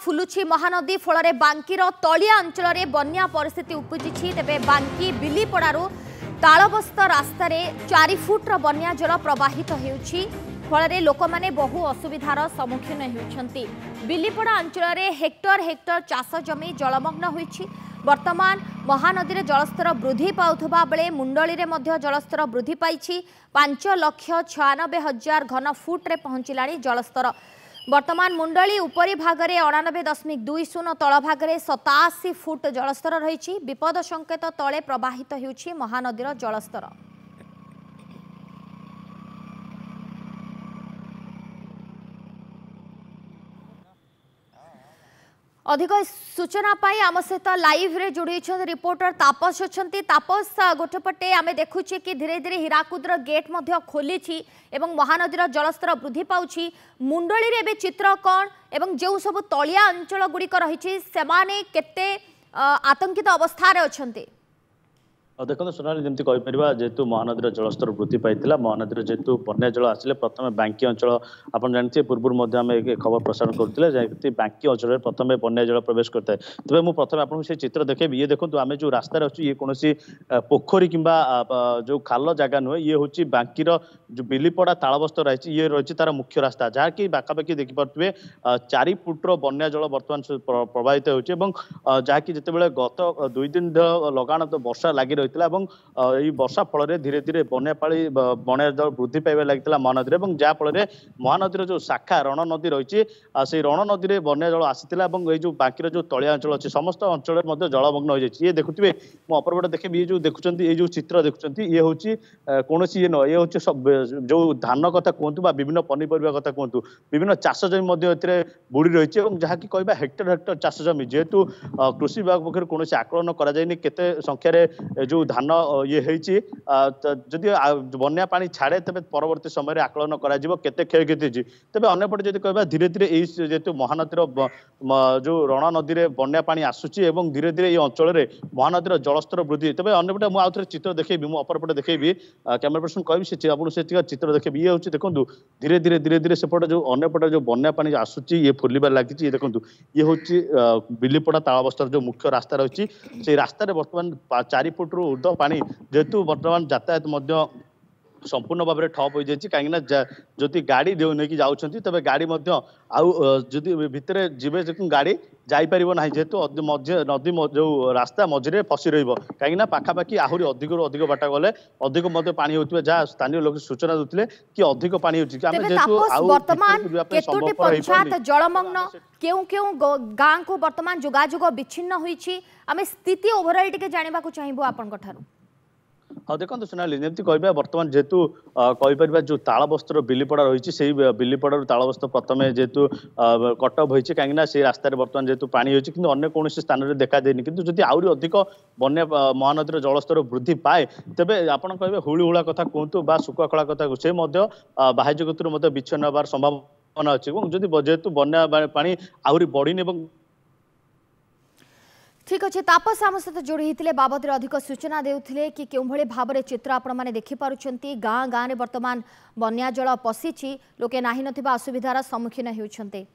फुलुछि महानदी फल बांकीर तलिया अंचल बन्या परिस्थिति उपजिछि। तेबे बांकी बिलीपड़ारू तालबस्त रास्तार 4 फुट्र बन्या जल प्रवाहित होउछि। फल लोक मैंने बहु असुविधार सम्मुखीन होती। बिलीपड़ा अंचल हेक्टर हेक्टर चाष जमी जलमग्न होइछि। वर्तमान महानदी जलस्तर वृद्धि पाउथबा बेले मुंडली रे मध्य जलस्तर वृद्धि पाइछि। 5,96,000 घन फुट्रे पहुंचलाणी जलस्तर। वर्तमान मुंडली उपरी भागरे 98.20 तल भागरे 87 फुट जलस्तर रही। विपद संकेत तले प्रवाहित होउछि महानदीर जलस्तर। अधिक सूचना पाई आम सहित लाइव रे जोड़ी रिपोर्टर तापस अच्छा। तापस गोटेपटे आम देखुचे कि धीरे धीरे हीराकुदर गेट खोली एवं महानदीर जलस्तर वृद्धि पाउछि। मुंडली रे बे चित्र कौन एवं जो सब तलिया अंचल गुड़िक रही सेमाने केते आतंकित अवस्था अच्छे? देखो सोनाली जमी कहीपर जेहेतु महानदी जलस्तर वृद्धि पाई महानदी जेहेतु बन्या जल आसिले प्रथम बांकी अंचल आप जानते पूर्व आम खबर प्रसारण करुले जमी बांकी अंचल प्रथम बन्या जल प्रवेश करता है। तेज मुझे प्रथम आपको से चित्र देखेबी। ये देखो आम जो रास्तार अच्छे ये कौन पोखरी कि जो खाल जगह नुहे ये हूँ बांकीर जो बिलीपड़ा तालबस्त रही ये रही तार मुख्य रास्ता जहाँकि पाखापाखि देखिपे 4 फुट्र बन्या जल बर्तमान प्रवाहित होती जिते गत 2 दिन लगाण वर्षा लगी रही वर्षा फल धीरे धीरे बन्यापाड़ी बन्या जल वृद्धि पाइबा लगी महानदी और जहाँफल महानदी जो शाखा रण नदी रही से रण नदी में बन्या जल आसाला और जो बांकीर जो तलिया अंचल अच्छे समस्त अंचल जलमग्न हो जाए। ये देखुए मो अपरपटे देखेबी ये जो देखुं ये चित्र देखुं ये हूँ कौन ये न ये हूँ जो धान कथा कहतु विभिन्न पनीपरिया कथा कहतु विभिन्न चाष जमी बुड़ी रही है जहाँकि कहवा हेक्टर हेक्टर चाष जमी जेहेतु कृषि विभाग पक्ष कौन आकलन कराइनि केते संख्यार जो धान ये जदि बन्या पानी छाड़े तेज परवर्ती समय आकलन करते क्षयक्षति तेज अंपटे जब कह धीरे धीरे जेहेतु महानदीर जो रण नदी में बन्या पानी आसूची और धीरे धीरे ये अंचल में महानदीर जलस्तर वृद्धि तेज अंपटे मुझे चित्र देखेबी मु अपरपटे देखेबी कैमेरा पर्सन कहबी आपको से चित्र देखेबी। ये हूँ देखो धीरे धीरे धीरे धीरे सेपटे जो अंपटे जो बन्या पानी आसूची ये फुलबार लगी। ये देखो ये हूँ बिलीपड़ा तालबस्तर जो मुख्य रास्ता रही से रास्तार बर्तमान 4 फुट ऊर्ध्व पानी जेहेतु बर्तमान यातायात संपूर्ण भाव में ठप हो जाए कहीं जदि गाड़ी नहीं जाऊँच तेज गाड़ी आदि भितर जीवे गाड़ी जापर ना जेहेतु नदी जो रास्ता मझे फसी रही पाखापाखि आहरी अधिक अधिक बाट गले अधिक पानी होता जहाँ स्थानीय लोग सूचना देते कि अधिक पानी जलमग्न क्यों क्यों गाँ को बर्तमान जोगाजोग विच्छिन्न होती आम स्थिति ओभरऑल टिके जानवा चाहिए आपन। हाँ देखो सोनाली जमी कह बर्तमान जेहेतु कहीपर जो तालबस्तर बिलीपड़ा रही से बिलीपड़ा तालबस्तर प्रथम जेहेतु कटअप होती कहीं से रास्तार बर्तमान जेहेतु पानी होती कि अन्य कौन स्थान में देखा देनी कि जब आहरी अधिक बन्या महानदी जलस्तर वृद्धि पाए तेज आप कहे हुड़ा कथा कहतु शुखला कथा से बाह्य जगत विच्छिन्न होवार संभावना अच्छी जेहेतु बन्या पानी आहरी बढ़ी। ठीक अच्छे तापस आम सहित जोड़ी होते बाबद अधिक सूचना देउथिले कि केउ भली भाव में चित्र आपण माने देखि पारुछंती। गाँ गाँ में वर्तमान बन्या जल पशिछि लोके नाही नथिबा असुविधार सम्मुखीन हेउछंते।